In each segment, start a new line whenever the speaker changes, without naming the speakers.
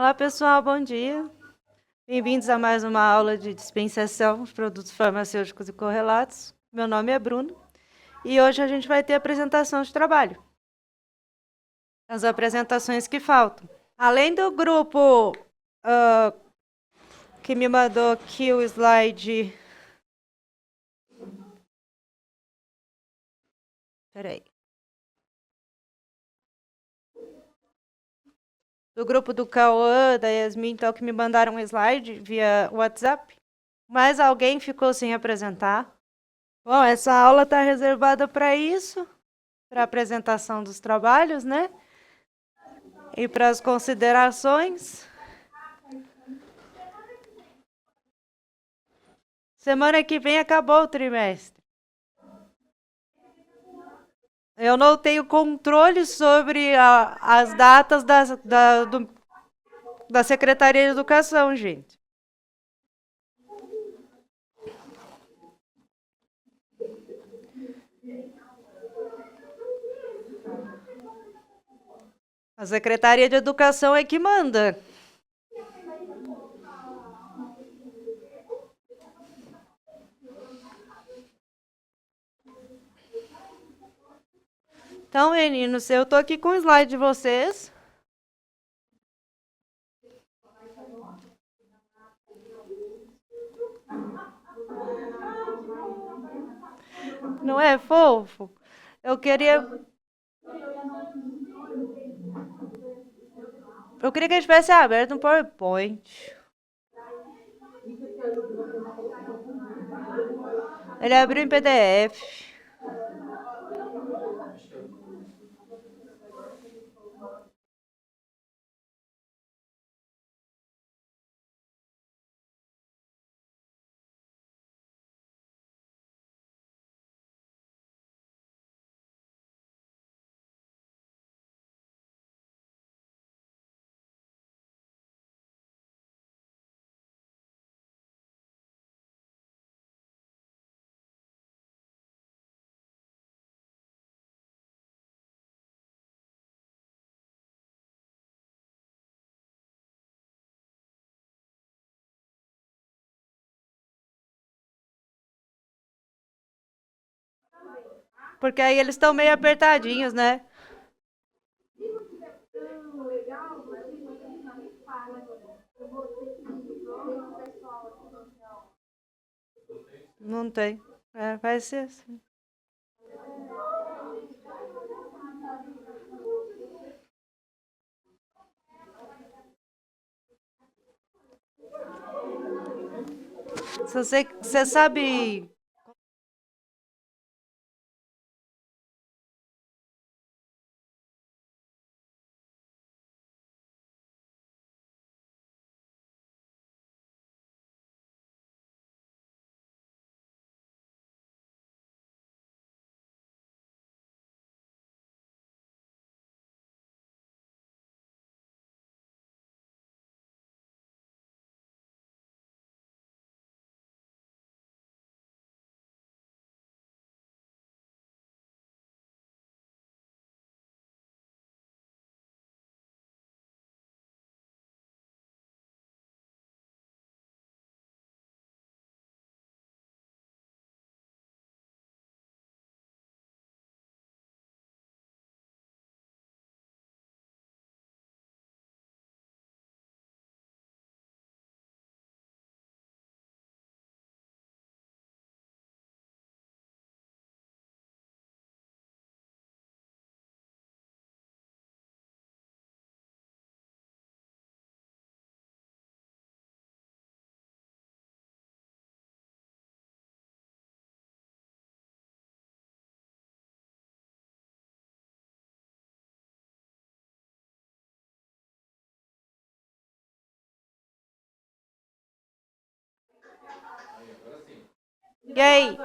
Olá, pessoal, bom dia. Bem-vindos a mais uma aula de dispensação de produtos farmacêuticos e correlatos. Meu nome é Bruno e hoje a gente vai ter apresentação de trabalho. As apresentações que faltam. Além do grupo que me mandou aqui o slide. Peraí. Do grupo do Cauã, da Yasmin, então, que me mandaram um slide via WhatsApp. Mas alguém ficou sem apresentar. Bom, essa aula está reservada para isso, para a apresentação dos trabalhos, né? E para as considerações. Semana que vem acabou o trimestre. Eu não tenho controle sobre as datas da Secretaria de Educação, gente. A Secretaria de Educação é que manda. Então, meninos, eu tô aqui com o slide de vocês. Não é fofo? Eu queria que a gente tivesse aberto um PowerPoint. Ele abriu em PDF. Porque aí eles estão meio apertadinhos, né? Não tem. É, vai ser assim. Se você sabe. E aí?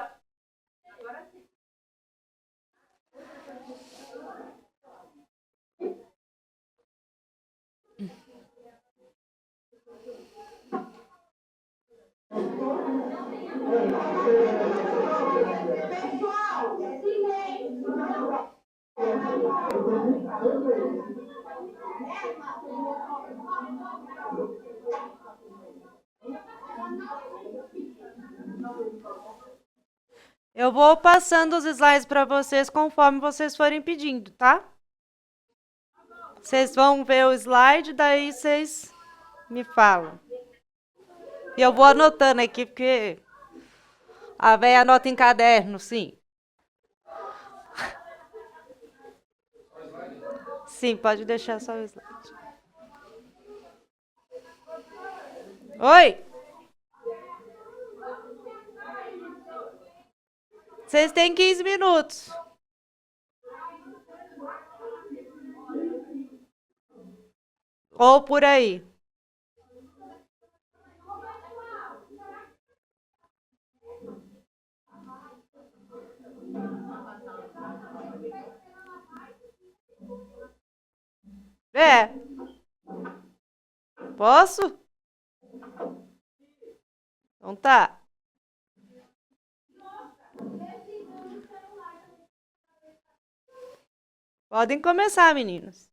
Eu vou passando os slides para vocês conforme vocês forem pedindo, tá? Vocês vão ver o slide, daí vocês me falam. E eu vou anotando aqui, porque a véia anota em caderno, sim. Sim, pode deixar só o slide. Oi! Vocês têm 15 minutos. Ou por aí. É. Posso? Então tá. Podem começar, meninos.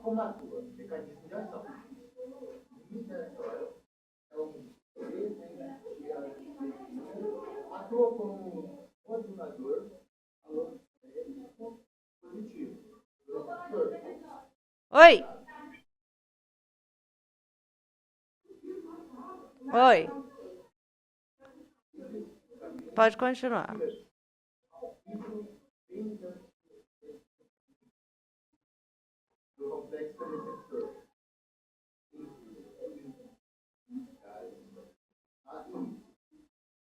Como atua? Mecanismo de ação. Limite aleatório é um atua como modulador positivo.
Oi. Oi. Pode continuar.
Do complexo receptor.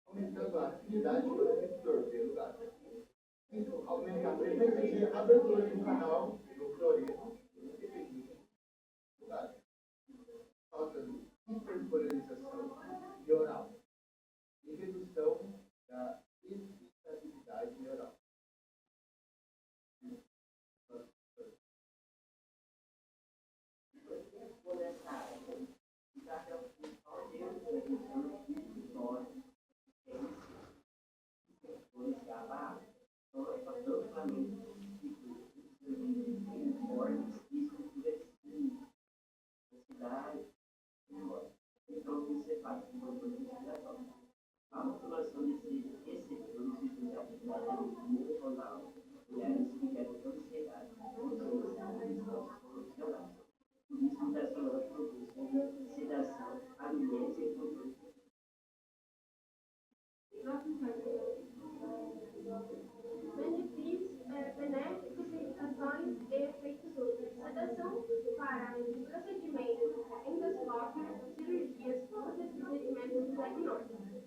Aumentando a afinidade do receptor pelo gás. Isso aumenta a frequência de abertura do canal do fluoreto independente do gás, causando hiperpolarização neural e redução da excitabilidade neural. A motivação desse receptor se de atividade neuronal e a explicação da ansiedade, por isso, o personagem produz sedação, amnésia e controle. Benefícios benéficos, indicações e efeitos úteis. Sedação para procedimentos endoscópicos, cirurgias, procedimentos diagnósticos.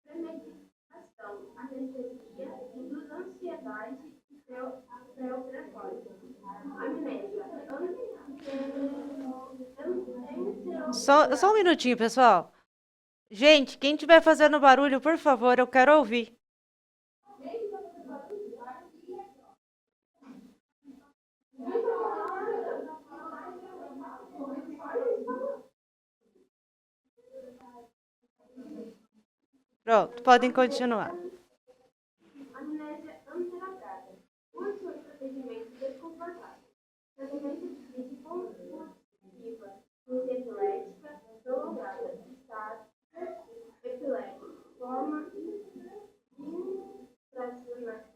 Premedicação, anestesia, induz ansiedade pré-operatória. Amnésia.
Só um minutinho, pessoal. Gente, quem estiver fazendo barulho, por favor, eu quero ouvir. Pronto, podem continuar.
Amnésia antelabrada. Uso em procedimentos desconfortáveis. Tratamento de crise convulsiva, crise epilética prolongada, estado epilético, forma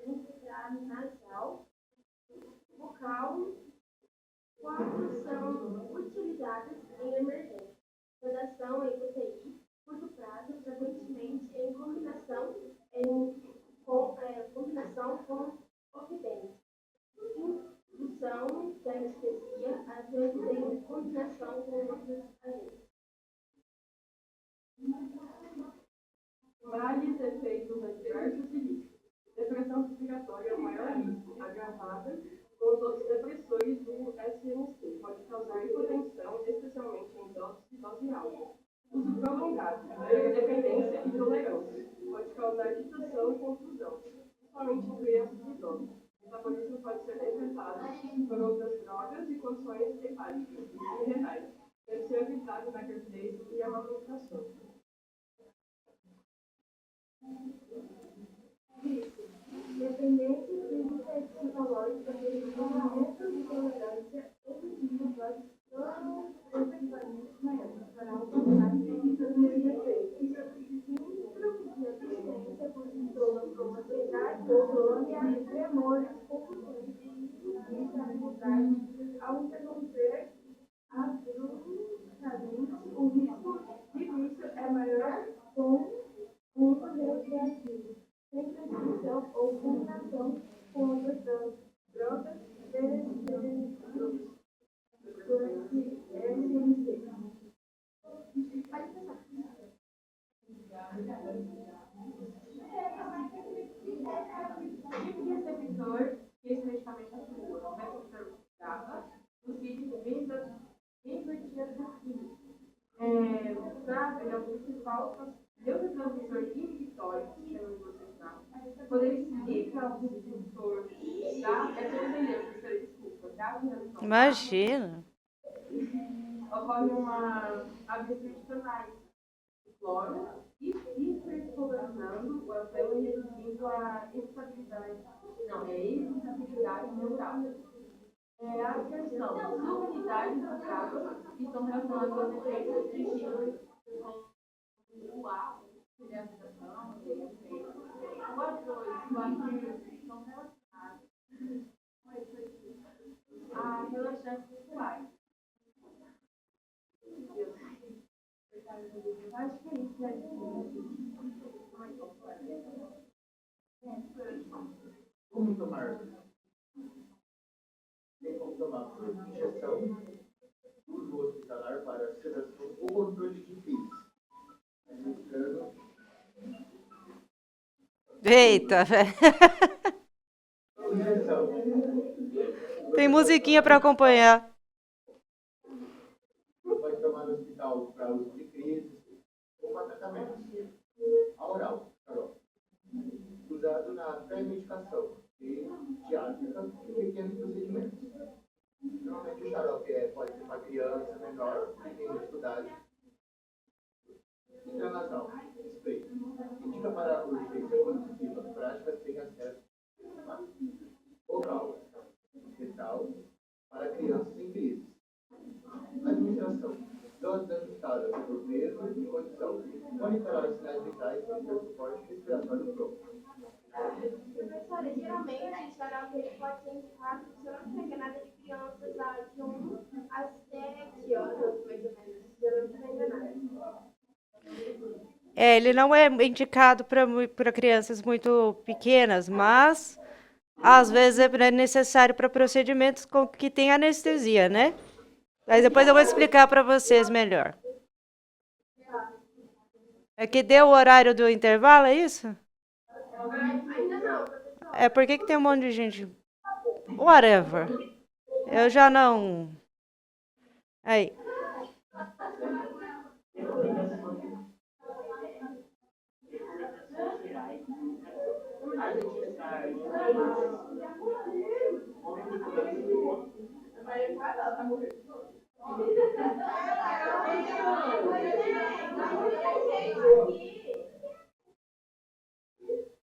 intranasal, bucal, quatro são utilizadas em emergência. Sedação em UTI, curto prazo, frequentemente em combinação com ovidência. Indução da anestesia, às vezes em combinação com outros agentes.
Vários efeitos adversos e riscos. Depressão respiratória é o maior risco, agravada com os outros depressores do SNC. Pode causar hipotensão, especialmente em dose alta. Uso prolongado, dependência e tolerância. causar agitação e confusão, principalmente em crianças e idosos. O metabolismo pode ser detectado por outras drogas e condições hepáticas e renais. Deve ser evitado na gravidez e amamentação.
Dependência física e psicológica do desenvolvimento de tolerância individual efetivamente maior para alcançar seus efeitos. Síndrome de abstinência por sintomas como ansiedade, insônia, tremores, confusões e instabilidade. Ao interromper abruptamente, o risco de vício é maior com uso recreativo, sem prescrição ou combinação com outras drogas DMC.
Tipo de receptor que esse medicamento atua. O receptor GABA, o cítrico benzotiazepina. O GABA é o principal neurotransmissor inibitório do sistema nervoso central. Quando ele se liga ao receptor GABA, é semelhante, professora, desculpa, GABA não.
Imagina.
Ocorre uma abertura de canais de cloro e hiperpolarizando o apelo e reduzindo a excitabilidade neural. A atenção, duas unidades do GABA que estão relacionadas aos efeitos de estímulo o A, que é a agitação, o A2 e o A3 estão relacionados a relaxantes musculares. Acho que é isso, né?
Como tomar? Tem como tomar por injeção, uso hospitalar para sedação ou controle de crise. Administrando
Eita, velho.
injeção.
Tem musiquinha pra acompanhar.
Pode tomar no hospital para uso de crise ou para tratamento. A oral, Carol. Usado na pré-medicação e diática em pequenos procedimentos. Normalmente o xarope pode ser para criança menor que tem dificuldade. Intranasal, spray. Indica para urgência positiva, práticas sem acesso. Oral, retal, para crianças em crise. Administração. Doses ajustadas por peso e condição. Monitorar os sinais vitais e ter suporte respiratório pronto.
Professora, geralmente o xarope ele pode ser indicado, se eu não me engano, nada de crianças de 1 a 7 anos, mais ou menos, se eu não estiver enganada.
Ele não é indicado para crianças muito pequenas, mas às vezes é necessário para procedimentos com que tem anestesia, né? Mas depois eu vou explicar para vocês melhor. É que deu o horário do intervalo, é isso?
Ainda não, professor.
É porque que tem um monte de gente. Whatever. Eu já não. Aí.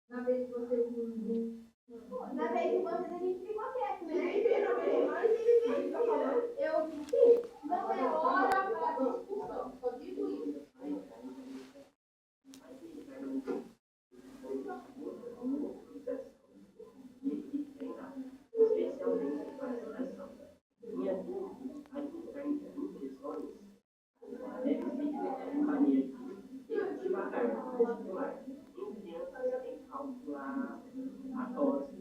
Na vez que vocês a gente ficou quieto, né? Eu disse, não é hora para discussão, só digo isso.
Especialmente para a redação. Minha administrar nutrições deve ser de maneira devagar, estimular. Em crianças, tem que calcular a dose.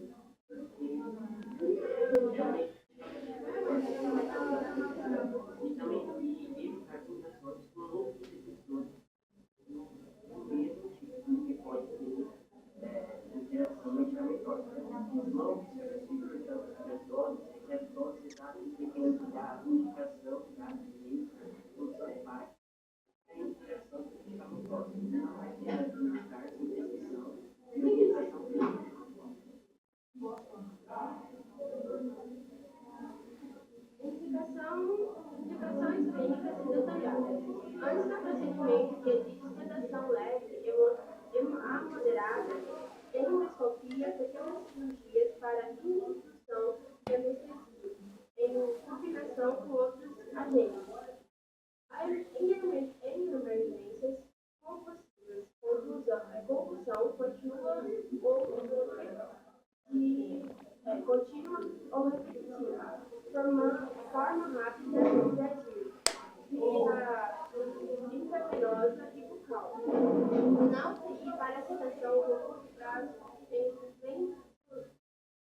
São indicações clínicas e detalhadas. Antes do procedimento, que existe sedação leve, a moderada, endoscopia, pequenas cirurgias para indução de anestesia, em combinação com outros agentes. Em emergências convulsivas, convulsão contínua ou repetitiva, forma rápida de agir, intravenosa e bucal. Na UTI, para sedação a longo prazo, em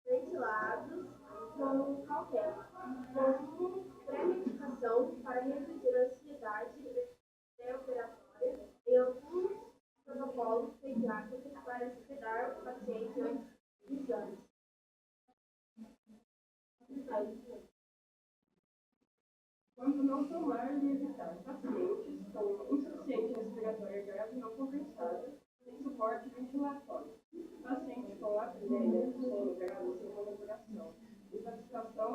ventilados com cautela, com pré-medicação para reduzir a ansiedade pré-operatória e alguns protocolos pediátricos para sedar o paciente antes dos exames.
Quando não tomar e evitar pacientes com insuficiência respiratória grave não compensada, sem suporte ventilatório, paciente com apneia, sono grave sem colaboração, insatisfação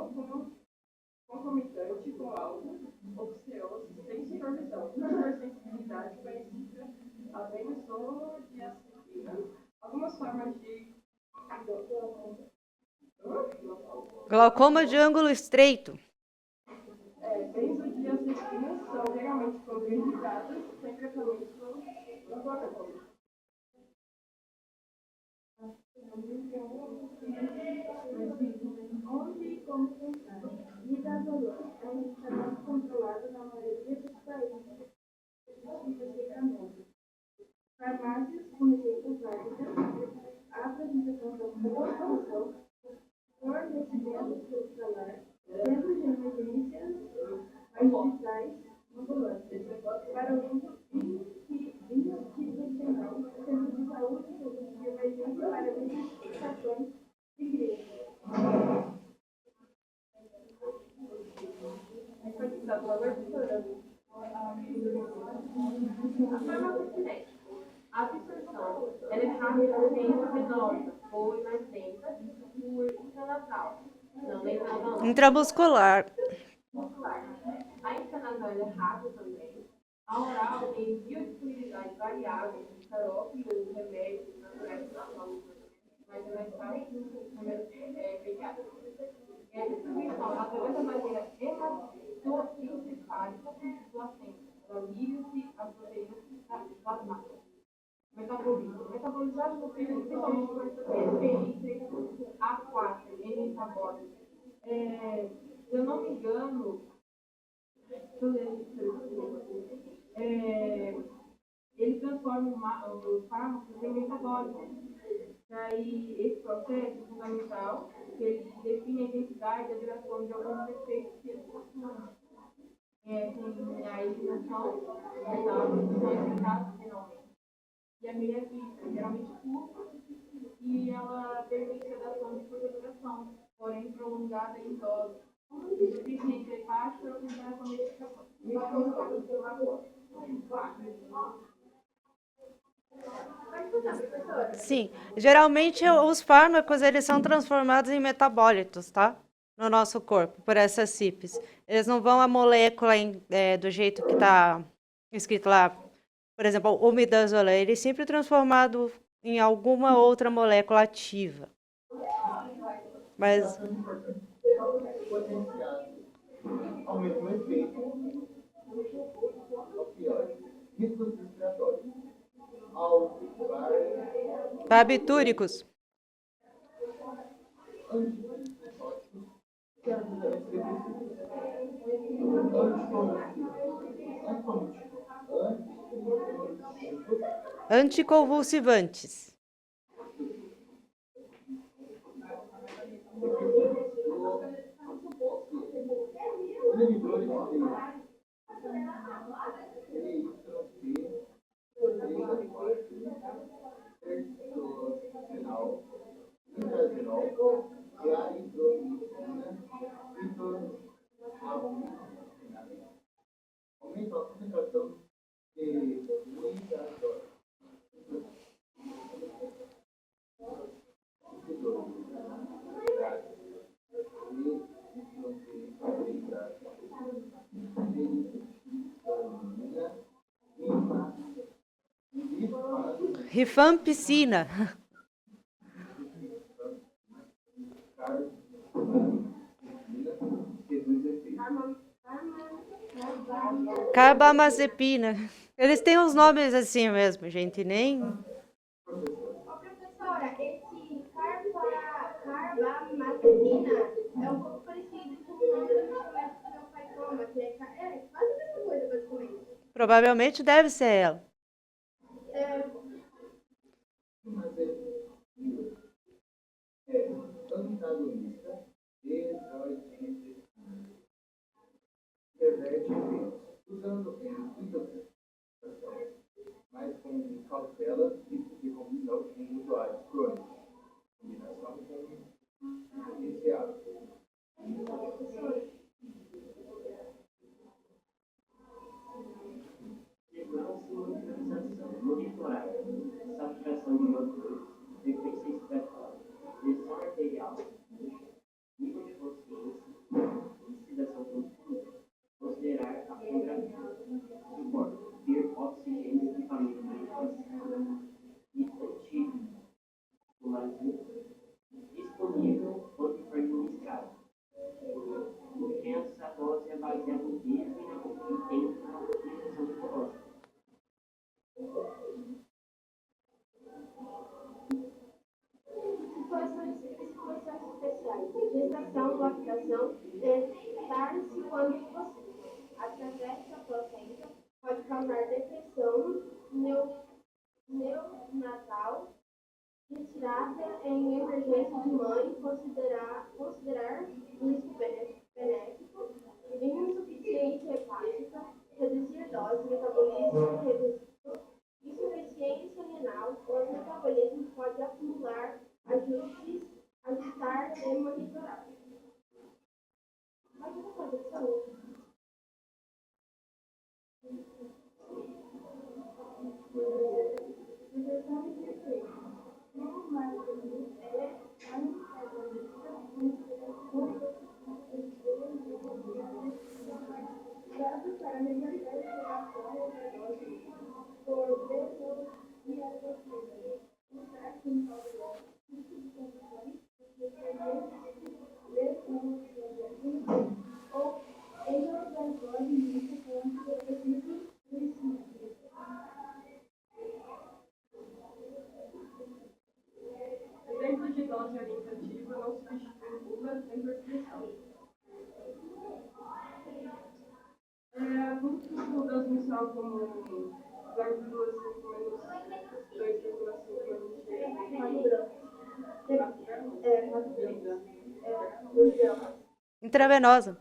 concomitante com algo, obsceose, sem supervisão, hipersensibilidade conhecida, apenas sodiacetina, algumas formas de
Glaucoma de ângulo estreito.
benzodiazepinas são geralmente contraindicadas sem tratamento com glaucoma.
Onde e como comprar? Midazolam é um medicamento controlado na maioria dos países medicamentos. Farmácias com receita válida, apresentação da programação, fornecimento hospitalar, centros de emergências, hospitais ambulantes, para uso institucional, centro de saúde, serviço de emergência para verificações de igreja.
A farmacocinética. A absorção ela é rápida, venosa, boa e mais lenta por intranatal. Não, nem não.
Intramuscular.
Muscular. A intranatal ela é rápida também. A oral tem biodisponibilidade variável de xarope, remédios naturais da saúde, mas é mais fácil pediátrico. E a distribuição através da maneira hematoencefálica do placenta, alívio-se as proteínas plasmáticas. Metabolismo. Metabolizado no período principalmente EPI A4, em metabólico. Se eu não me engano, ele transforma os fármacos em metabólicos. Daí, esse processo é fundamental, que ele define a intensidade e a duração de alguns efeitos que ele possui. Tem a eliminação metabólica, que são eficazes finalmente. E a meia vida, geralmente curta, e ela permite sedação de curta duração, porém prolongada em dose. Insuficiência hepática para comprar com medicação.
Sim, geralmente os fármacos eles são transformados em metabólitos, tá? No nosso corpo, por essas CIPs. Eles não vão a molécula do jeito que está escrito lá. Por exemplo, o midazolam, ele é sempre transformado em alguma outra molécula ativa. Mas
Potenciado ao mesmo efeito, opioide, riscos respiratórios, alveolar,
barbitúricos. Anticonvulsivantes.
Aumenta a concentração de
Rifampicina. Carbamazepina. Eles têm uns nomes assim mesmo, gente, nem...
Ô, professora, esse carbamazepina é um pouco parecido com o nome do medicamento que meu pai toma, que é quase a mesma coisa, basicamente.
Provavelmente deve ser ela.
Mas é antagonista, exoide, reverte efeitos, usando intoxicação, mas com cautela e combinação em usuários crônicos. Combinação com iniciado.
Segurança e monitorização, monitorar, saturação de motores, frequência expectável, pressão arterial, nível de consciência, oxidação profunda, considerar a fotografia, suporte, ter oxigênio e equipamento de ventilação, e contínuo, disponível onde for administrado. Urgência, a dose é baseada no risco e na competência na utilização de colóide.
Situações especiais. Gestação, lactação, dar-se quando possível. Através da placenta, pode causar depressão neonatal, retirada em emergência de mãe, considerar risco benéfico, insuficiência hepática, reduzir dose, metabolismo reduzido, insuficiência renal, o metabolismo pode acumular ajustar e monitorar. Mas uma coisa de saúde. Dados para melhorar a por pessoas e adolescentes. Usar com ou em laboratório de
Exemplo de dose orientativa não substitui bula sem prescrição. Muito das missões como 0,5 menos 2,5
Intravenosa.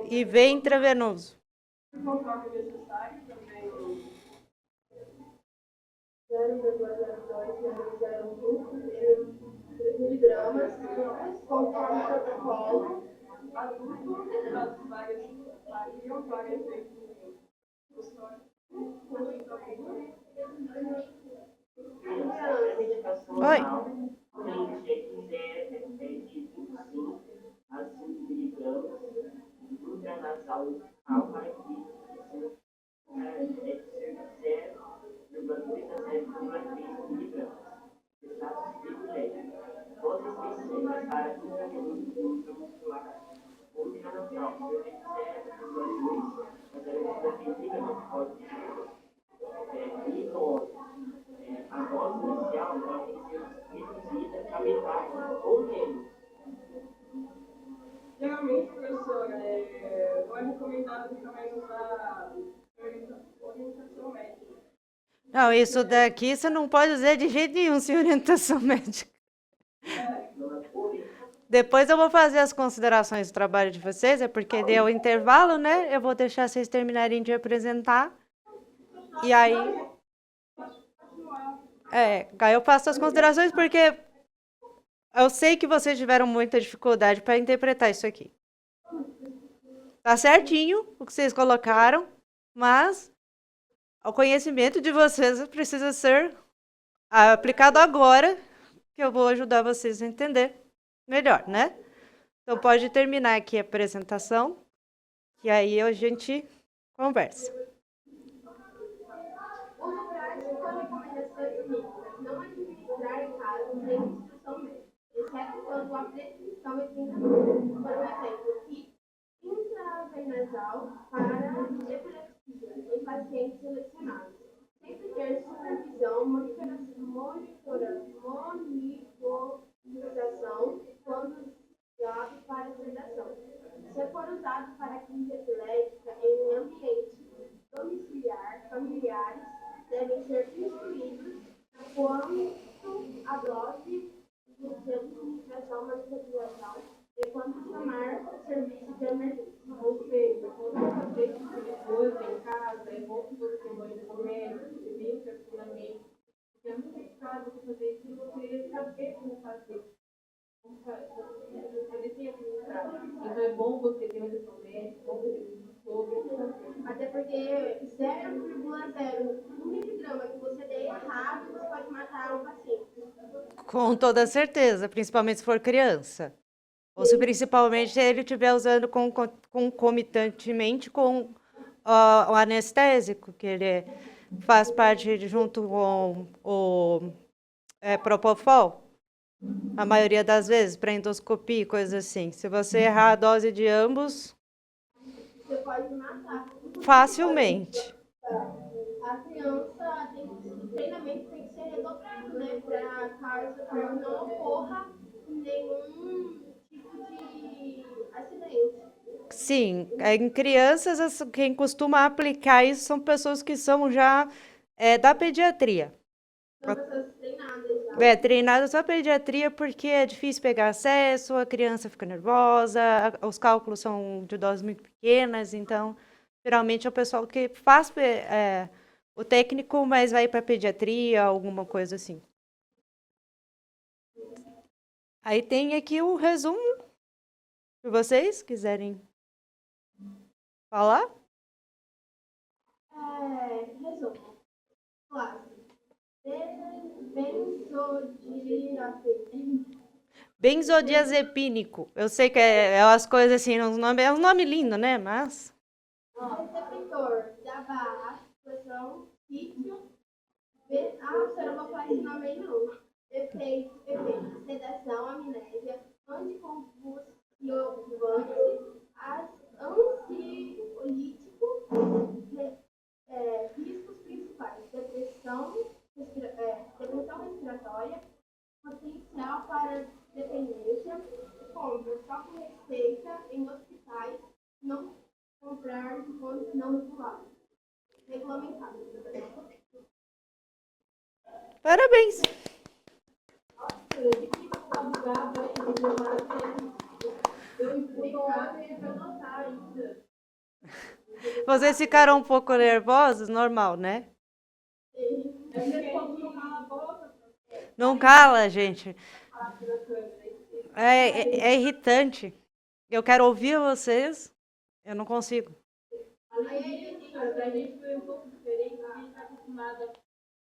E V intravenoso.
conforme necessário também
0,02 miligramas, conforme protocolo.
adulto, das vagas variam para efeito custódio.
A medicação
Oi.
oral tem cheques de 25 a 5 miligramas, intranasal para que é 0,37 miligramas. Status privilégio. Dose específica para intravenoso intramuscular ou intranasal, 0,2 a 0,3 miligramas. Pode ser idoso. A dose inicial pode ser reduzida a metade ou menos.
Geralmente, professora, não é recomendado também usar orientação médica.
Não, isso daqui você não pode dizer de jeito nenhum sem orientação médica. Depois eu vou fazer as considerações do trabalho de vocês, é porque deu intervalo, né? Eu vou deixar vocês terminarem de apresentar. E aí eu faço as considerações porque eu sei que vocês tiveram muita dificuldade para interpretar isso aqui. Tá certinho o que vocês colocaram, mas o conhecimento de vocês precisa ser aplicado agora, que eu vou ajudar vocês a entender melhor, né? Então pode terminar aqui a apresentação, e aí a gente conversa.
Uso prático quando a prescrição é 30 dias. Por exemplo, que intravenasal para epilepsia em pacientes selecionados. Sempre ter supervisão, monitorização quando usado para sedação. Se for usado para crise epilética em ambiente domiciliar, familiares devem ser instruídos quanto à dose do seu de administração, monitorização e quando chamar serviço de emergência.
Ou seja, quando você fazer esse tipo de coisa em casa, é bom que você mande no médico, você veja carefulamente. Porque é muito complicado você fazer isso e você saber como fazer. Você tem que administrar. Então é bom você ter uma gestão médica, bom você ter um sobre.
Até porque 0,01 miligrama que você der errado, você pode matar um paciente.
Com toda certeza, principalmente se for criança. Ou se principalmente ele estiver usando concomitantemente com o anestésico, que ele faz parte junto com o Propofol, a maioria das vezes, para endoscopia e coisas assim. Se você errar a dose de ambos,
Você pode matar.
facilmente.
A criança tem que, o treinamento tem que ser redobrado, né? Para caso não ocorra nenhum tipo de acidente.
Sim, em crianças, quem costuma aplicar isso são pessoas que são já da pediatria.
São pessoas treinadas já.
Treinadas para pediatria porque é difícil pegar acesso, a criança fica nervosa, os cálculos são de doses muito pequenas, então, geralmente é o pessoal que faz o técnico, mas vai para pediatria, alguma coisa assim. Aí tem aqui o resumo, se vocês quiserem falar.
Resumo. Classe.
Benzodiazepínico. Eu sei que é as coisas assim, é um nome lindo, né? Mas.
Receptor da barra, situação, sítio. Você não vou falar esse nome aí, não. Efeito, sedação, amnésia, anticonvulsivante, ansiolítico, riscos principais, depressão respiratória, potencial para dependência, compra só com receita em hospitais, não comprar de fontes não reguladas, regulamentadas.
Parabéns! Vocês ficaram um pouco nervosos? Normal, né? Não cala, gente. É irritante. Eu quero ouvir vocês, eu não consigo.
A gente foi um pouco diferente, a gente está acostumado a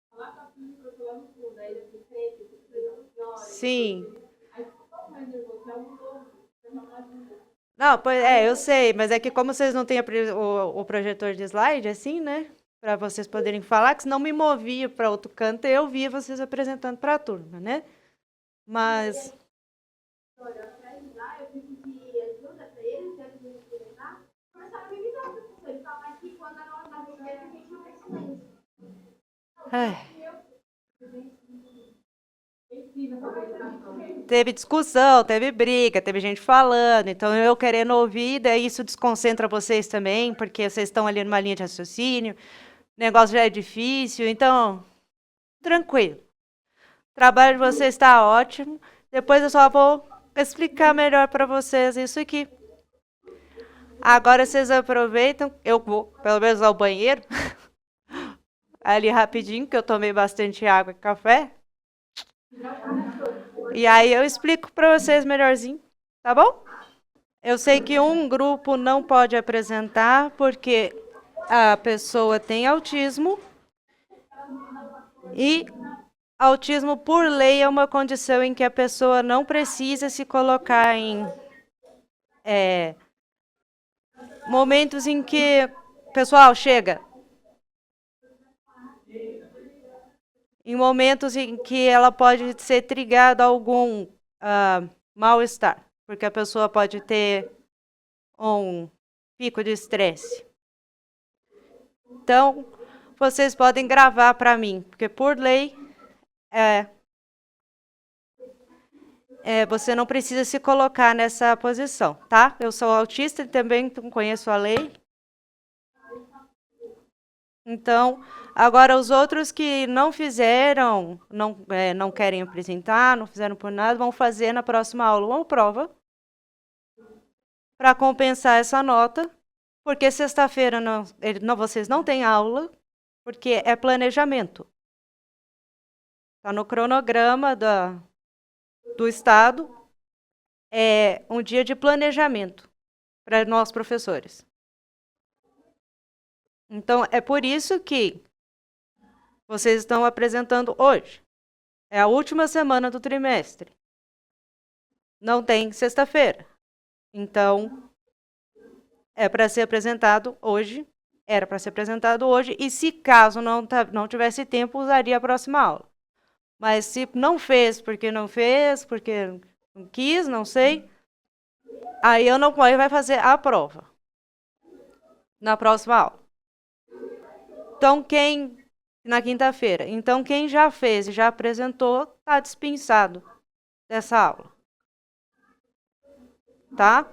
falar com a pessoa lá no fundo, aí ele frente,
Sim.
aí fica um pouco mais nervoso, é um novo,
Não, pois eu sei, mas é que como vocês não têm o projetor de slide, assim, né? Para vocês poderem falar, que senão me movia para outro canto e eu via vocês apresentando para a turma, né? Mas.
Para ajudar, eu pedi ajuda para eles, já que eles começaram a me imitar, professor. Ele falava que quando a nós dava a gente não percebia
Teve discussão, teve briga, teve gente falando, então eu querendo ouvir, daí isso desconcentra vocês também, porque vocês estão ali numa linha de raciocínio, o negócio já é difícil, então, tranquilo. O trabalho de vocês está ótimo, depois eu só vou explicar melhor para vocês isso aqui. Agora vocês aproveitam, eu vou pelo menos ao banheiro, ali rapidinho, que eu tomei bastante água e café. E aí eu explico para vocês melhorzinho, tá bom? Eu sei que um grupo não pode apresentar porque a pessoa tem autismo e autismo por lei é uma condição em que a pessoa não precisa se colocar em momentos em que, pessoal, chega. Em momentos em que ela pode ser trigada a algum mal-estar, porque a pessoa pode ter um pico de estresse. Então, vocês podem gravar para mim, porque por lei você não precisa se colocar nessa posição, tá? Eu sou autista e também conheço a lei. Então, agora os outros que não fizeram, não querem apresentar, não fizeram por nada, vão fazer na próxima aula uma prova para compensar essa nota, porque sexta-feira vocês não têm aula, porque é planejamento. Está no cronograma do Estado, é um dia de planejamento para nós professores. Então, é por isso que vocês estão apresentando hoje. É a última semana do trimestre. Não tem sexta-feira. Então, é para ser apresentado hoje. Era para ser apresentado hoje. E se caso não tivesse tempo, usaria a próxima aula. Mas se não fez, porque não quis, não sei, aí vai fazer a prova na próxima aula. Então, na quinta-feira. Então, quem já fez e já apresentou, está dispensado dessa aula. Tá?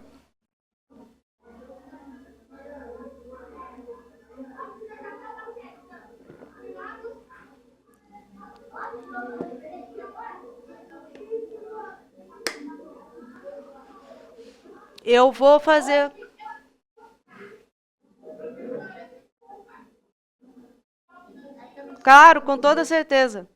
Eu vou fazer... Claro, com toda certeza.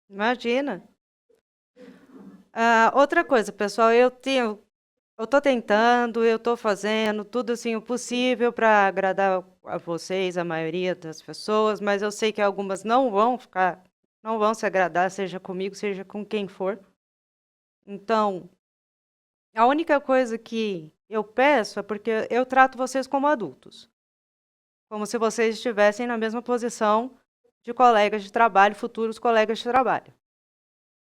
Imagina. Outra coisa, pessoal, eu estou tentando, eu estou fazendo tudo assim o possível para agradar a vocês, a maioria das pessoas, mas eu sei que algumas não vão se agradar, seja comigo, seja com quem for. Então, a única coisa que eu peço é porque eu trato vocês como adultos, como se vocês estivessem na mesma posição de colegas de trabalho, futuros colegas de trabalho.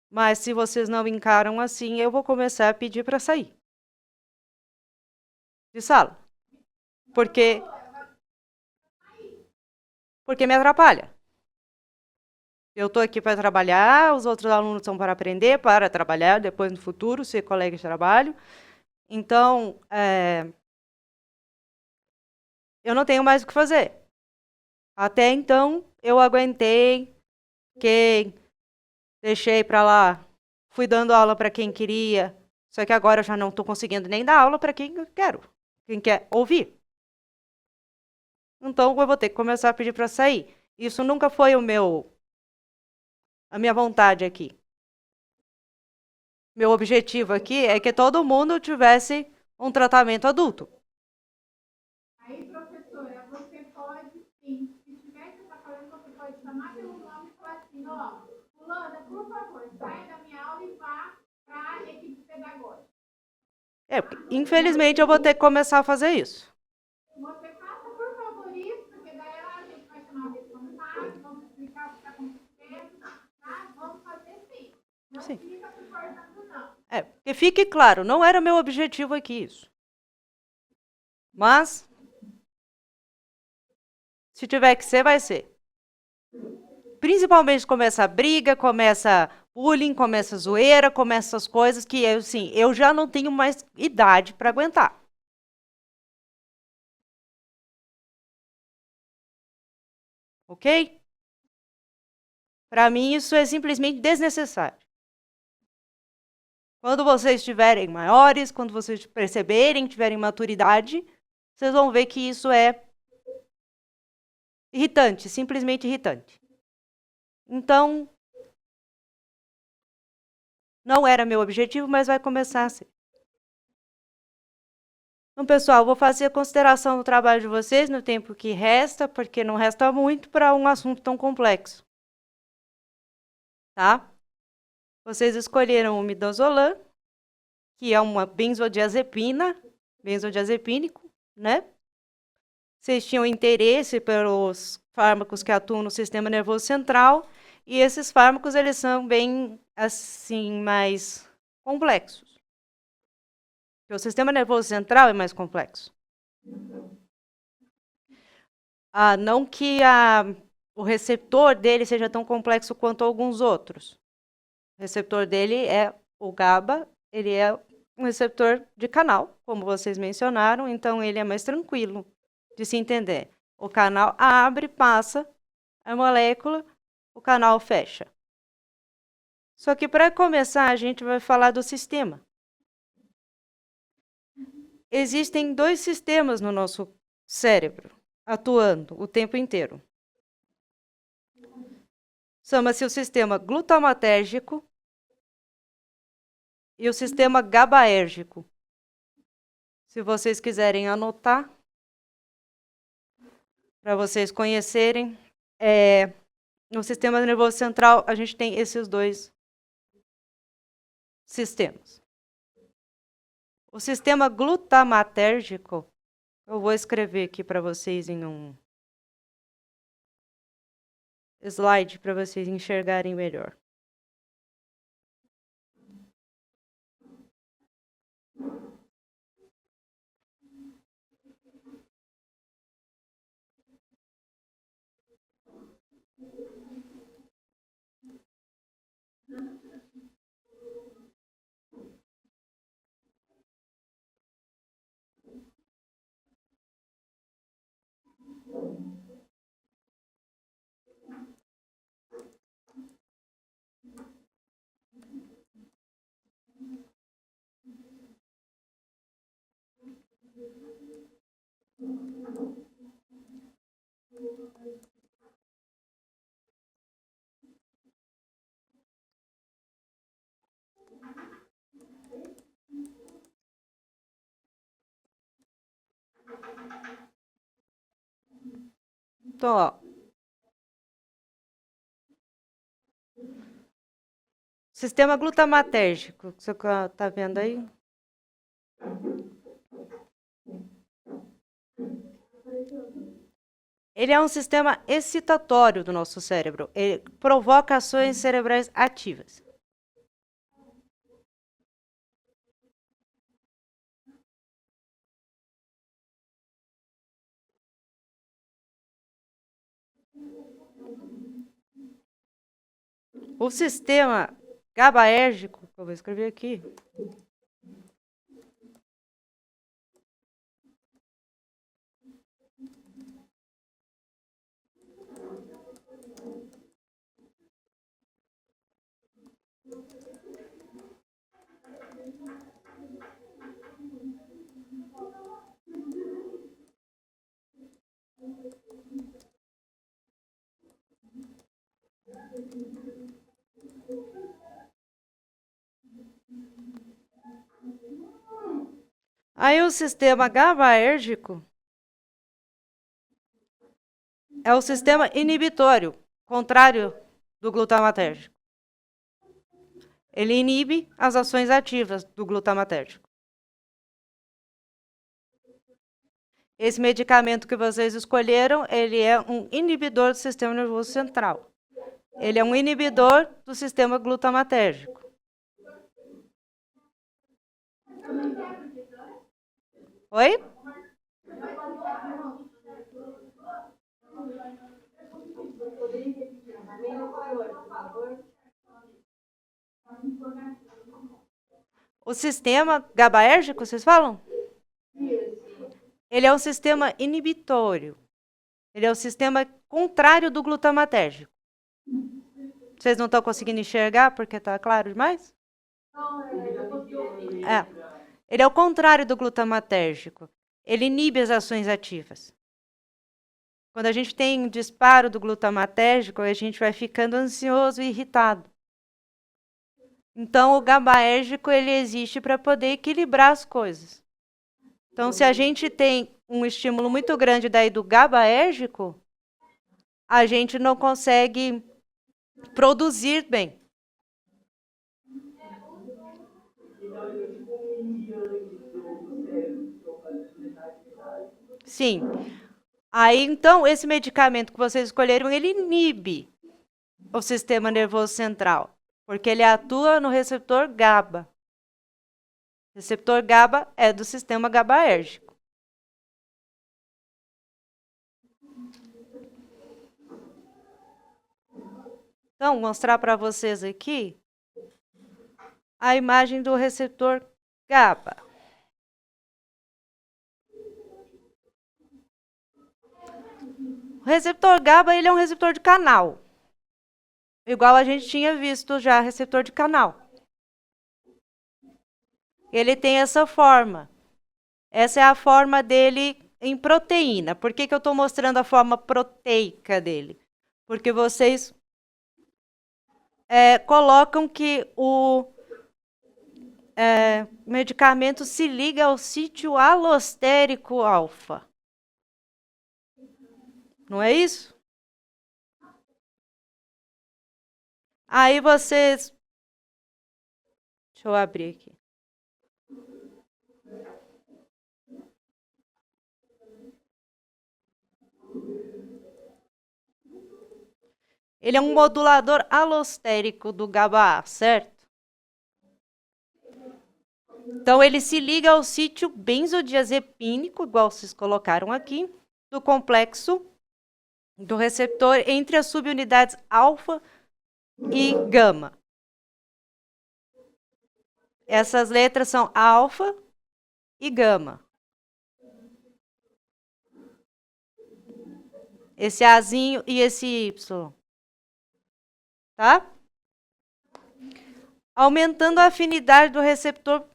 Mas se vocês não encaram assim, eu vou começar a pedir para sair de sala. Porque me atrapalha. Eu estou aqui para trabalhar, os outros alunos são para aprender, para trabalhar depois no futuro, ser colega de trabalho. Então, eu não tenho mais o que fazer. Até então, eu aguentei, fiquei, deixei para lá, fui dando aula para quem queria, só que agora eu já não estou conseguindo nem dar aula para quem eu quero, quem quer ouvir. Então, eu vou ter que começar a pedir para sair. Isso nunca foi a minha vontade aqui. Meu objetivo aqui é que todo mundo tivesse um tratamento adulto.
Aí, professora, você pode, sim, se tiver que estar falando, você pode chamar pelo nome e falar assim, ó, fulana, por favor, saia da minha aula e vá para a equipe pedagógica.
Infelizmente, eu vou ter que começar a fazer isso.
Você faça, por favor, isso, porque daí a gente vai chamar o responsável, vamos explicar o que está acontecendo, tá? Vamos fazer sim. Não
Sim.
fica se cortando, não.
Que fique claro, não era meu objetivo aqui isso. Mas, se tiver que ser, vai ser. Principalmente começa briga, começa bullying, começa zoeira, começa essas coisas que eu já não tenho mais idade para aguentar. Ok? Para mim, isso é simplesmente desnecessário. Quando vocês estiverem maiores, quando vocês perceberem, tiverem maturidade, vocês vão ver que isso é irritante, simplesmente irritante. Então, não era meu objetivo, mas vai começar a ser. Então, pessoal, vou fazer a consideração do trabalho de vocês no tempo que resta, porque não resta muito para um assunto tão complexo. Tá? Vocês escolheram o midazolam, que é uma benzodiazepínico, né? Vocês tinham interesse pelos fármacos que atuam no sistema nervoso central, e esses fármacos, eles são bem, assim, mais complexos. Porque o sistema nervoso central é mais complexo. Não que o receptor dele seja tão complexo quanto alguns outros. O receptor dele é o GABA, ele é um receptor de canal, como vocês mencionaram, então ele é mais tranquilo de se entender. O canal abre, passa a molécula, o canal fecha. Só que para começar, a gente vai falar do sistema. Existem 2 sistemas no nosso cérebro atuando o tempo inteiro. Chama-se o sistema glutamatérgico e o sistema GABAérgico. Se vocês quiserem anotar, para vocês conhecerem, no sistema nervoso central a gente tem esses 2 sistemas. O sistema glutamatérgico, eu vou escrever aqui para vocês em um slide para vocês enxergarem melhor. Então, ó, sistema glutamatérgico, você está vendo aí? Ele é um sistema excitatório do nosso cérebro. Ele provoca ações cerebrais ativas. O sistema GABAérgico, que eu vou escrever aqui, aí o sistema GABAérgico é o sistema inibitório, contrário do glutamatérgico. Ele inibe as ações ativas do glutamatérgico. Esse medicamento que vocês escolheram, ele é um inibidor do sistema nervoso central. Ele é um inibidor do sistema glutamatérgico. Oi? O sistema GABAérgico, vocês falam? Ele é um sistema inibitório. Ele é o sistema contrário do glutamatérgico. Vocês não estão conseguindo enxergar porque está claro demais? Ele é o contrário do glutamatérgico. Ele inibe as ações ativas. Quando a gente tem um disparo do glutamatérgico, a gente vai ficando ansioso e irritado. Então, o GABAérgico ele existe para poder equilibrar as coisas. Então, se a gente tem um estímulo muito grande daí do GABAérgico, a gente não consegue produzir bem. Sim. Aí, então, esse medicamento que vocês escolheram, ele inibe o sistema nervoso central, porque ele atua no receptor GABA. O receptor GABA é do sistema GABAérgico. Então, vou mostrar para vocês aqui a imagem do receptor GABA. O receptor GABA ele é um receptor de canal. Igual a gente tinha visto já, receptor de canal. Ele tem essa forma. Essa é a forma dele em proteína. Por que eu estou mostrando a forma proteica dele? Porque vocês colocam que o medicamento se liga ao sítio alostérico alfa. Não é isso? Aí vocês... Deixa eu abrir aqui. Ele é um modulador alostérico do GABA-A, certo? Então, ele se liga ao sítio benzodiazepínico, igual vocês colocaram aqui, do complexo do receptor entre as subunidades alfa e gama. Essas letras são alfa e gama. Esse Azinho e esse Y. Tá? Aumentando a afinidade do receptor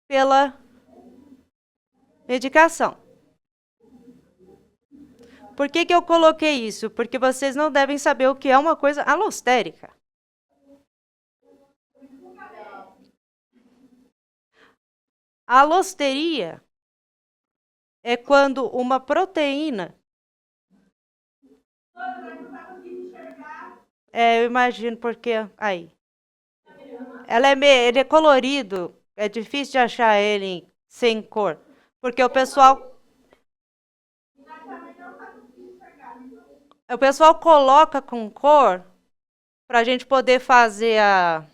pela medicação. Por que eu coloquei isso? Porque vocês não devem saber o que é uma coisa alostérica. A alosteria é quando uma proteína... eu imagino porque... Aí. Ele é colorido. É difícil de achar ele sem cor. Porque o pessoal... O pessoal coloca com cor para a gente poder fazer a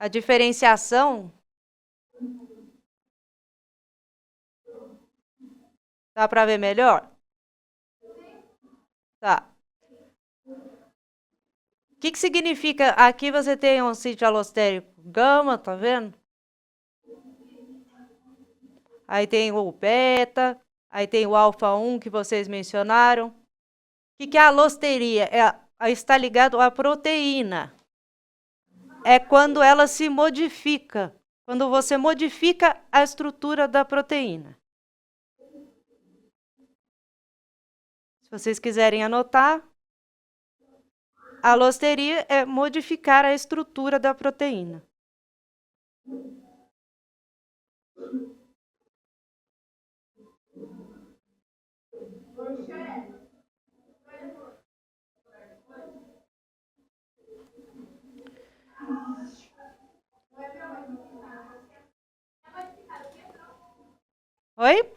diferenciação. Dá para ver melhor? Tá. O que significa? Aqui você tem um sítio alostérico gama, tá vendo? Aí tem o beta, aí tem o alfa 1 que vocês mencionaram. O que é a alosteria? Está ligado à proteína. É quando ela se modifica. Quando você modifica a estrutura da proteína. Se vocês quiserem anotar, a alosteria é modificar a estrutura da proteína. Oi?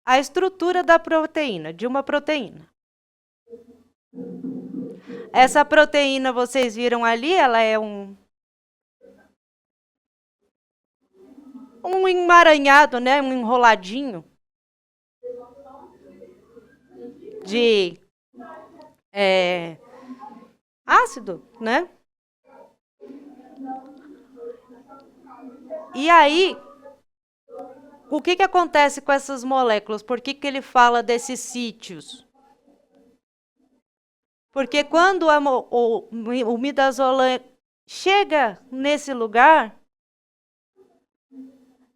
A estrutura da proteína, de uma proteína. Essa proteína, vocês viram ali, ela é um emaranhado, né? Um enroladinho de ácido, né? E aí, o que acontece com essas moléculas? Por que ele fala desses sítios? Porque quando o midazolam chega nesse lugar,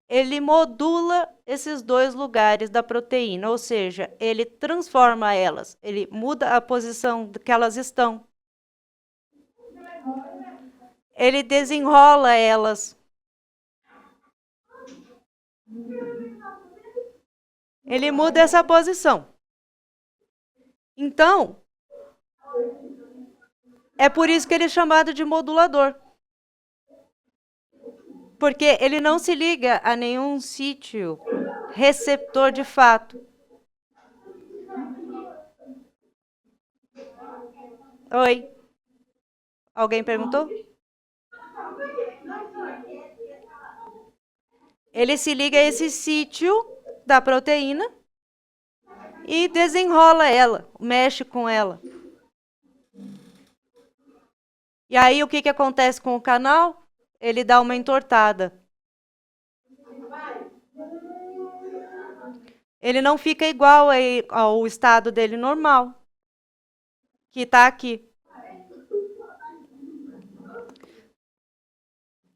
ele modula esses dois lugares da proteína, ou seja, ele transforma elas, ele muda a posição que elas estão. Ele desenrola elas. Ele muda essa posição. Então, é por isso que ele é chamado de modulador. Porque ele não se liga a nenhum sítio receptor de fato. Oi? Alguém perguntou? Ele se liga a esse sítio da proteína e desenrola ela, mexe com ela. E aí o que acontece com o canal? Ele dá uma entortada. Ele não fica igual ao estado dele normal, que está aqui.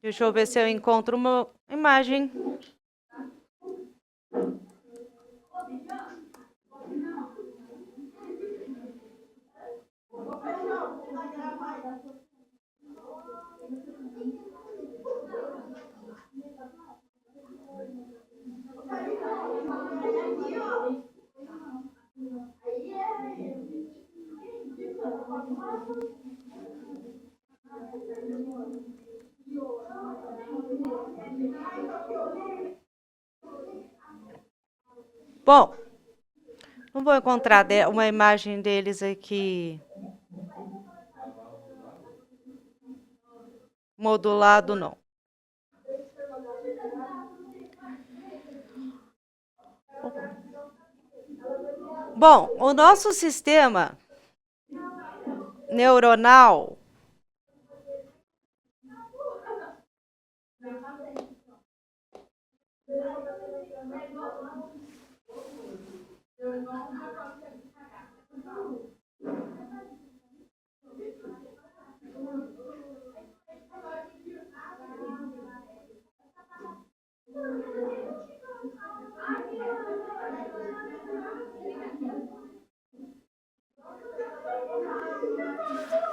Deixa eu ver se eu encontro uma imagem. Bom, não vou encontrar uma imagem deles aqui modulado, não. Bom, o nosso sistema neuronal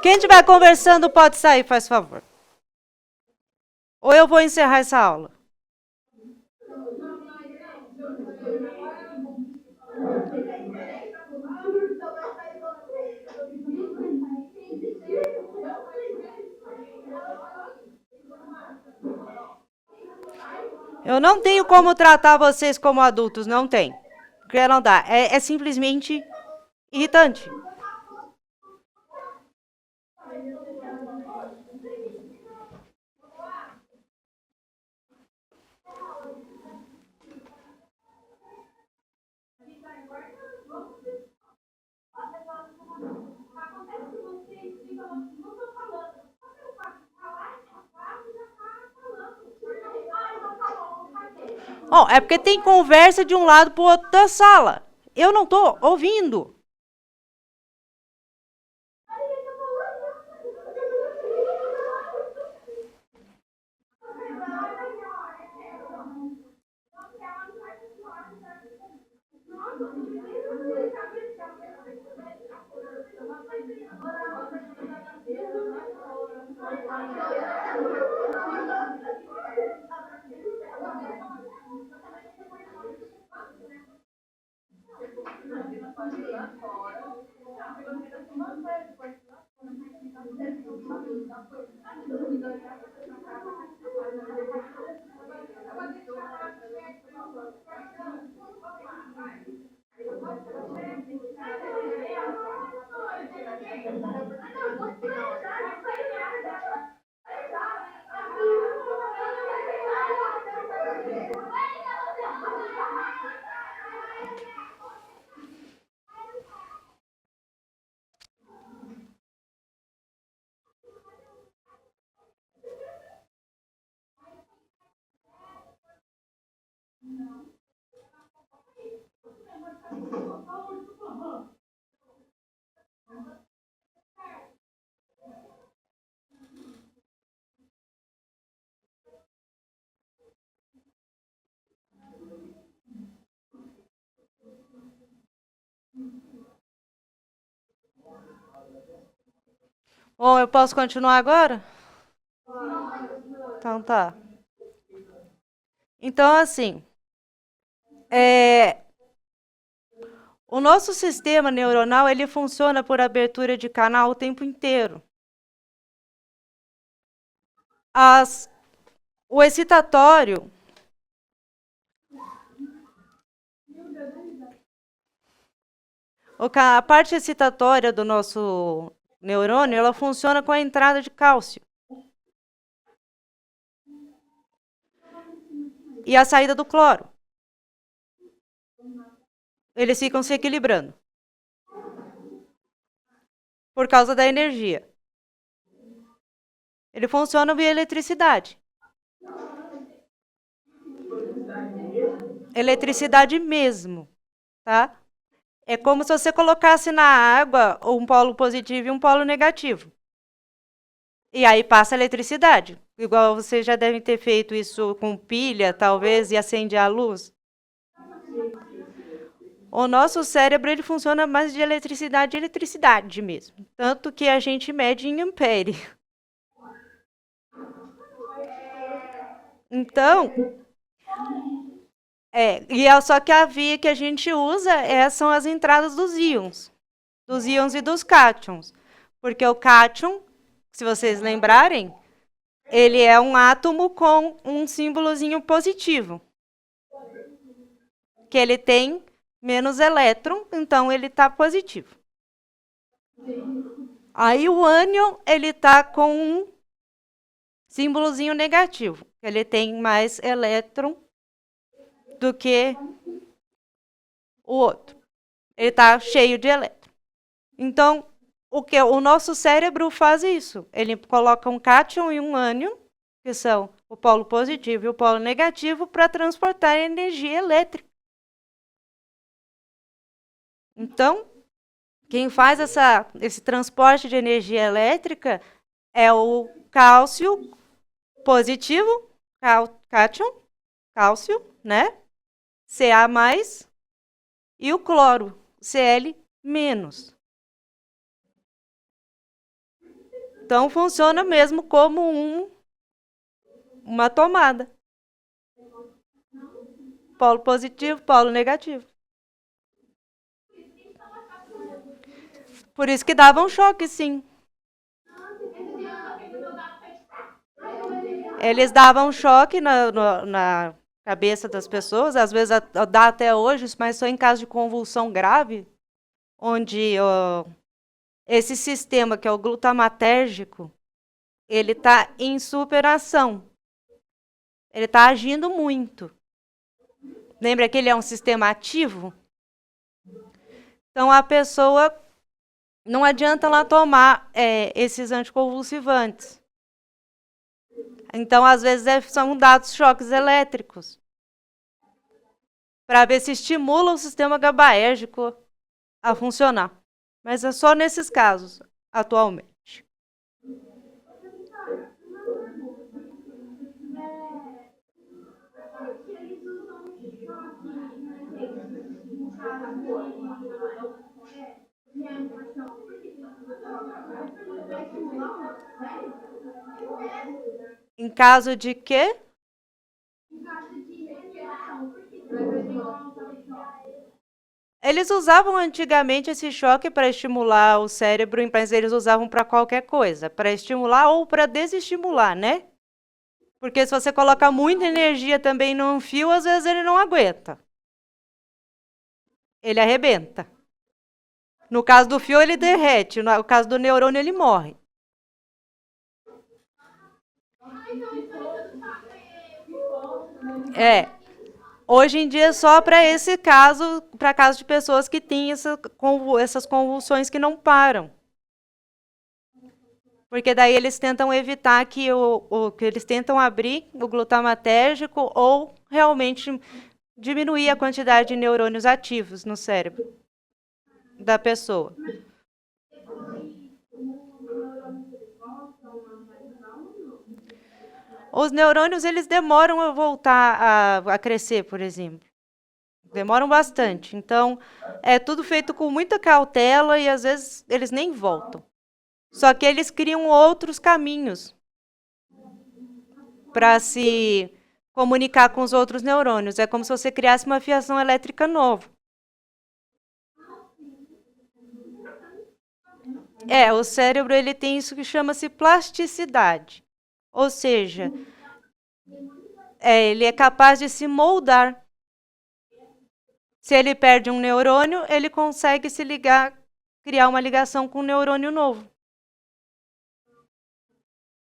Quem estiver conversando pode sair, faz favor. Ou eu vou encerrar essa aula. Eu não tenho como tratar vocês como adultos, não tem. Porque não dá. É simplesmente irritante. Oh, é porque tem conversa de um lado pro outro da sala. Eu não tô ouvindo. Bom, eu posso continuar agora? Então tá. Então, assim, o nosso sistema neuronal, ele funciona por abertura de canal o tempo inteiro. O excitatório, a parte excitatória do nosso neurônio, ela funciona com a entrada de cálcio. E a saída do cloro. Eles ficam se equilibrando. Por causa da energia. Ele funciona via eletricidade. Eletricidade mesmo, tá? É como se você colocasse na água um polo positivo e um polo negativo. E aí passa a eletricidade. Igual vocês já devem ter feito isso com pilha, talvez, e acende a luz. O nosso cérebro, ele funciona mais de eletricidade mesmo. Tanto que a gente mede em ampere. Então, só que a via que a gente usa são as entradas dos íons e dos cátions. Porque o cátion, se vocês lembrarem, ele é um átomo com um símbolozinho positivo. Que ele tem menos elétron, então ele está positivo. Aí o ânion, ele está com um símbolozinho negativo. Ele tem mais elétron do que o outro. Ele está cheio de elétron. Então, o nosso cérebro faz isso. Ele coloca um cátion e um ânion, que são o polo positivo e o polo negativo, para transportar energia elétrica. Então, quem faz esse transporte de energia elétrica é o cálcio positivo, cátion, cálcio, né? Ca+, e o cloro, Cl-. Então, funciona mesmo como uma tomada. Polo positivo, polo negativo. Por isso que dava um choque, sim. Eles davam choque cabeça das pessoas, às vezes dá até hoje, mas só em caso de convulsão grave, onde esse sistema, que é o glutamatérgico, ele está em superação. Ele está agindo muito. Lembra que ele é um sistema ativo? Então, a pessoa, não adianta ela tomar esses anticonvulsivantes. Então, às vezes, são dados choques elétricos, para ver se estimula o sistema GABAérgico a funcionar. Mas é só nesses casos, atualmente.
Eles usam choque no caso de reanimação, porque vai estimular o cérebro?
Em caso de quê?
Em caso de reanimação, porque vai estimular o cérebro.
Eles usavam antigamente esse choque para estimular o cérebro, mas eles usavam para qualquer coisa, para estimular ou para desestimular, né? Porque se você colocar muita energia também num fio, às vezes ele não aguenta. Ele arrebenta. No caso do fio, ele derrete. No caso do neurônio, ele morre. Hoje em dia, só para esse caso, para caso de pessoas que têm essas convulsões que não param. Porque daí eles tentam evitar que eles tentam abrir o glutamatérgico ou realmente diminuir a quantidade de neurônios ativos no cérebro da pessoa. Os neurônios, eles demoram a voltar a crescer, por exemplo. Demoram bastante. Então, é tudo feito com muita cautela e, às vezes, eles nem voltam. Só que eles criam outros caminhos para se comunicar com os outros neurônios. É como se você criasse uma fiação elétrica nova. O cérebro ele tem isso que chama-se plasticidade. Ou seja, ele é capaz de se moldar. Se ele perde um neurônio, ele consegue se ligar, criar uma ligação com um neurônio novo.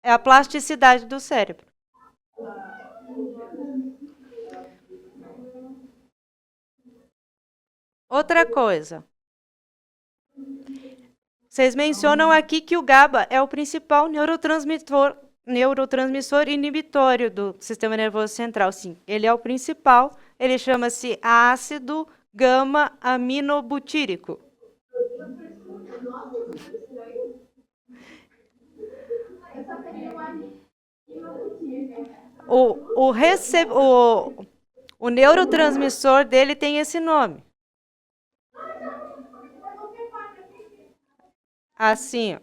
É a plasticidade do cérebro. Outra coisa. Vocês mencionam aqui que o GABA é o principal neurotransmissor inibitório do sistema nervoso central. Sim, ele é o principal. Ele chama-se ácido gama-aminobutírico. O neurotransmissor dele tem esse nome. Assim, ó.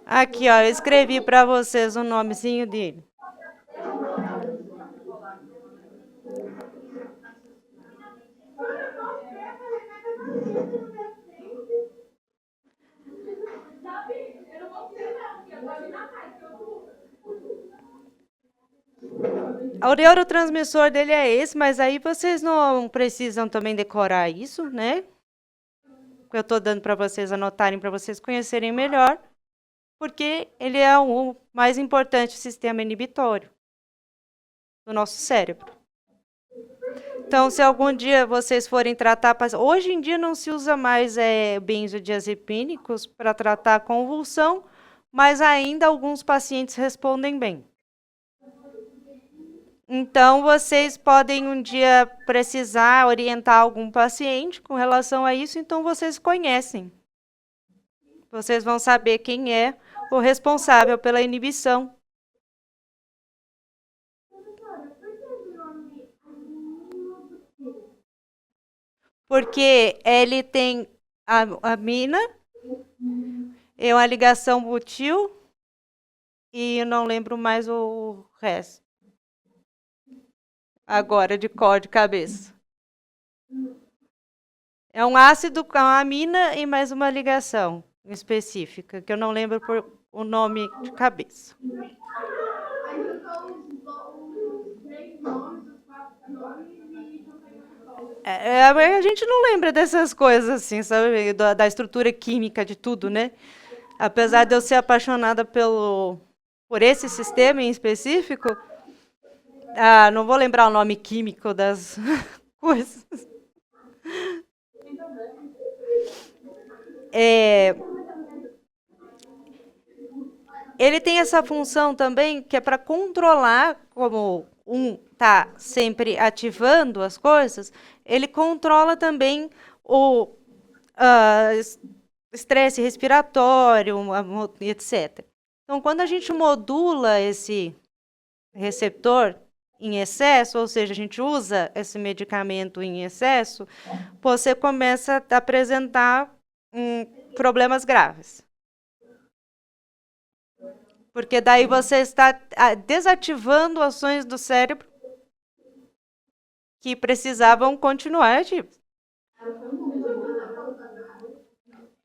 Aqui, ó, eu escrevi para vocês o nomezinho dele. O neurotransmissor dele é esse, mas aí vocês não precisam também decorar isso, né? Eu estou dando para vocês anotarem, para vocês conhecerem melhor, porque ele é o mais importante sistema inibitório do nosso cérebro. Então, se algum dia vocês forem tratar... Hoje em dia não se usa mais benzodiazepínicos para tratar a convulsão, mas ainda alguns pacientes respondem bem. Então, vocês podem um dia precisar orientar algum paciente com relação a isso, então vocês conhecem. Vocês vão saber quem é o responsável pela inibição.
Professora, por que o nome aminobutírico?
Porque ele tem a amina, é uma ligação butil e eu não lembro mais o resto. Agora, de cor de cabeça. É um ácido com a amina e mais uma ligação específica, que eu não lembro por o nome de cabeça.
Aí ficou os 3 nomes, os 4 nomes e não tem
A gente não lembra dessas coisas assim, sabe? Da estrutura química de tudo, né? Apesar de eu ser apaixonada por esse sistema em específico, não vou lembrar o nome químico das coisas. Ele tem essa função também que é para controlar, como está sempre ativando as coisas, ele controla também o estresse respiratório, etc. Então, quando a gente modula esse receptor em excesso, ou seja, a gente usa esse medicamento em excesso, você começa a apresentar problemas graves. Porque daí você está desativando ações do cérebro que precisavam continuar ativas.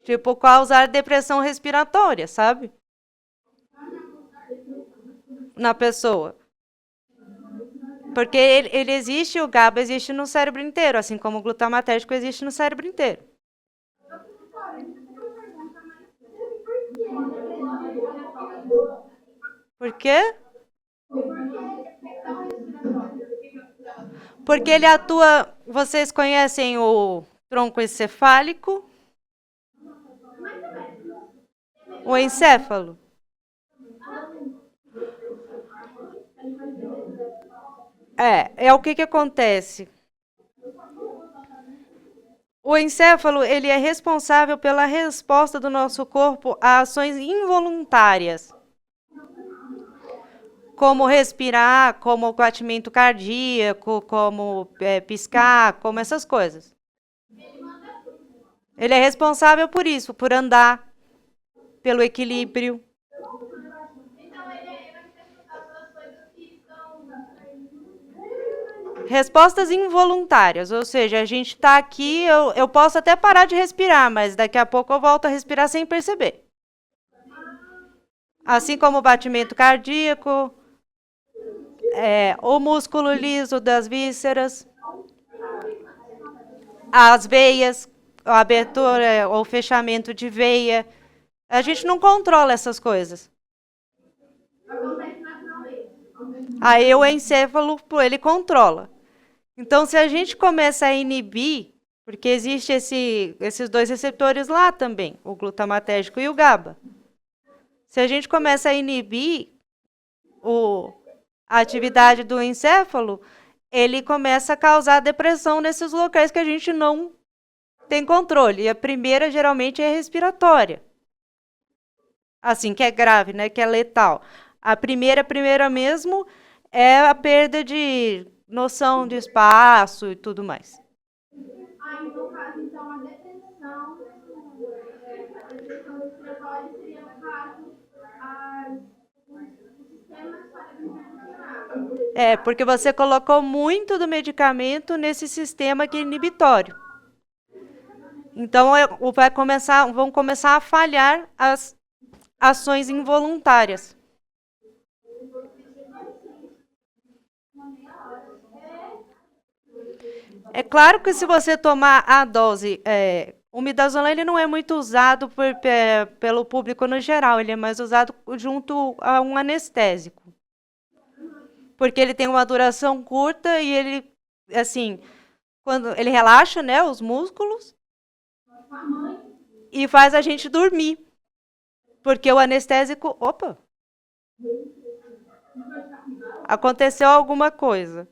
Tipo, causar depressão respiratória, sabe? Na pessoa. Porque ele existe, o GABA existe no cérebro inteiro, assim como o glutamatérgico existe no cérebro inteiro. Por quê? Porque ele atua... Vocês conhecem o tronco encefálico? O encéfalo? É o que acontece. O encéfalo, ele é responsável pela resposta do nosso corpo a ações involuntárias. Como respirar, como o batimento cardíaco, como piscar, como essas coisas. Ele é responsável por isso, por andar, pelo equilíbrio.
Então, ele vai ter as coisas que são...
Respostas involuntárias, ou seja, a gente está aqui, eu posso até parar de respirar, mas daqui a pouco eu volto a respirar sem perceber. Assim como o batimento cardíaco, o músculo liso das vísceras, as veias, a abertura ou fechamento de veia. A gente não controla essas coisas. Aí o encéfalo, ele controla. Então, se a gente começa a inibir, porque existe esses dois receptores lá também, o glutamatérgico e o GABA. Se a gente começa a inibir a atividade do encéfalo, ele começa a causar depressão nesses locais que a gente não tem controle. E a primeira, geralmente, é respiratória. Assim, que é grave, né? Que é letal. A primeira mesmo, é a perda de noção de espaço e tudo mais.
Aí, no caso, então, a depressão respiratória seria, no caso, os sistemas para funcionar.
Porque você colocou muito do medicamento nesse sistema que é inibitório. Então, vão começar a falhar as ações involuntárias. É claro que se você tomar a dose, o midazolam ele não é muito usado pelo público no geral, ele é mais usado junto a um anestésico. Porque ele tem uma duração curta e ele, assim, quando ele relaxa, né, os músculos e faz a gente dormir. Porque o anestésico, opa, aconteceu alguma coisa.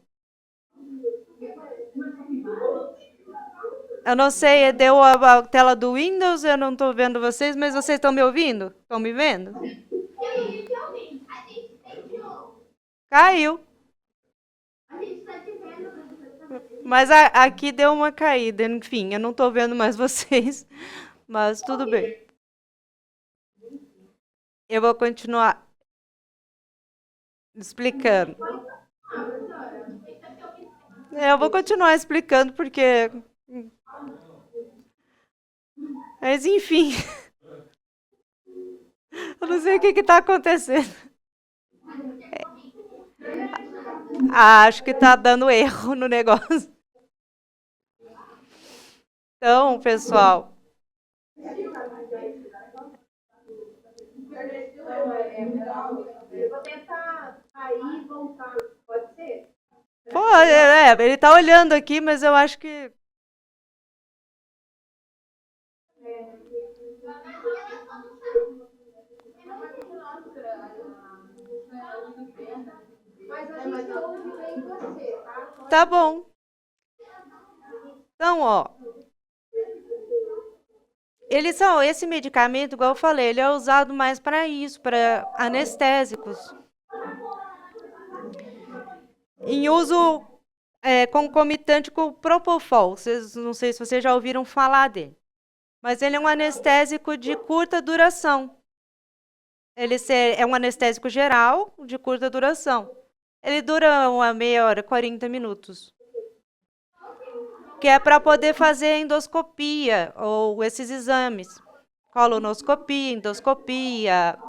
Eu não sei, deu a tela do Windows, eu não estou vendo vocês, mas vocês estão me ouvindo? Estão me vendo? Caiu. Mas aqui deu uma caída, enfim, eu não tô vendo mais vocês, mas tudo bem. Eu vou continuar explicando. Eu vou continuar explicando porque. Mas enfim. Eu não sei o que está acontecendo. Acho que está dando erro no negócio. Então, pessoal.
Eu vou tentar sair e voltar. Pode ser?
Pô, ele está olhando aqui, mas eu acho que.
Mas a gente ouve bem você, tá?
Tá bom. Então, ó. Esse medicamento, igual eu falei, ele é usado mais para isso, para anestésicos. Em uso concomitante com o Propofol. Não sei se vocês já ouviram falar dele. Mas ele é um anestésico de curta duração. Ele é um anestésico geral de curta duração. Ele dura uma meia hora, 40 minutos. Que é para poder fazer endoscopia ou esses exames. Colonoscopia, endoscopia,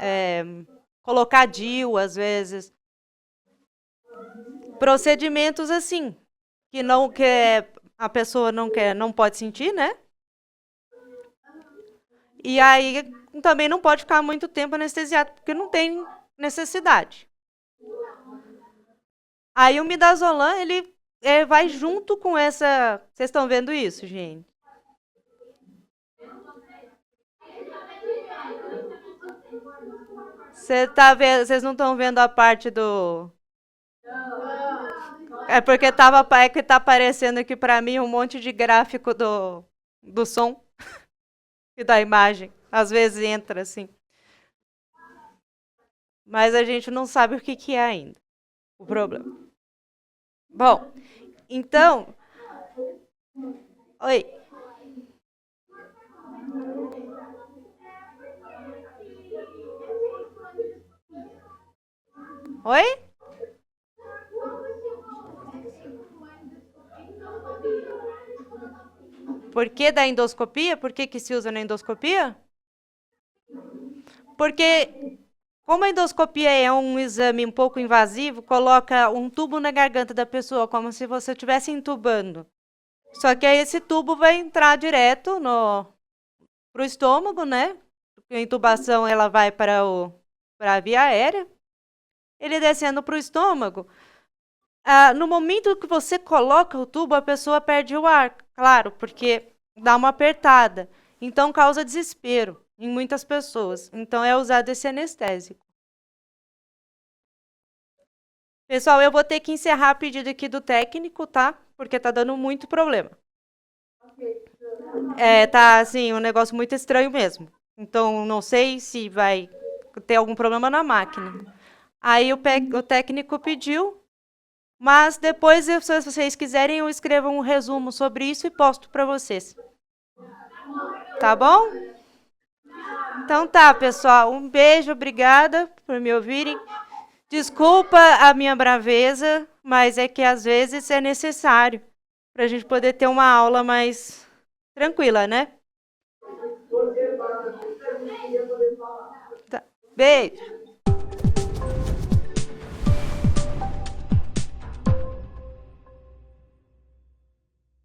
colocar DIU às vezes. Procedimentos assim, que a pessoa não pode sentir, né? E aí também não pode ficar muito tempo anestesiado, porque não tem necessidade. Aí o midazolam, ele vai junto com essa... Vocês estão vendo isso, gente? Vocês não estão vendo a parte do... É porque tá aparecendo aqui para mim um monte de gráfico do som e da imagem. Às vezes entra assim. Mas a gente não sabe o que é ainda o problema. Bom, então... Oi. Oi? Por que da endoscopia? Por que se usa na endoscopia? Porque, como a endoscopia é um exame um pouco invasivo, coloca um tubo na garganta da pessoa, como se você estivesse entubando. Só que aí esse tubo vai entrar direto pro estômago, né? A intubação ela vai para a via aérea. Ele descendo para o estômago. No momento que você coloca o tubo, a pessoa perde o ar, claro, porque dá uma apertada. Então, causa desespero em muitas pessoas. Então, é usado esse anestésico. Pessoal, eu vou ter que encerrar a pedido aqui do técnico, tá? Porque tá dando muito problema. Tá, assim, um negócio muito estranho mesmo. Então, não sei se vai ter algum problema na máquina. Aí, o técnico pediu... Mas depois, se vocês quiserem, eu escrevo um resumo sobre isso e posto para vocês. Tá bom? Então tá, pessoal. Um beijo, obrigada por me ouvirem. Desculpa a minha braveza, mas é que às vezes é necessário para a gente poder ter uma aula mais tranquila, né? Tá. Beijo.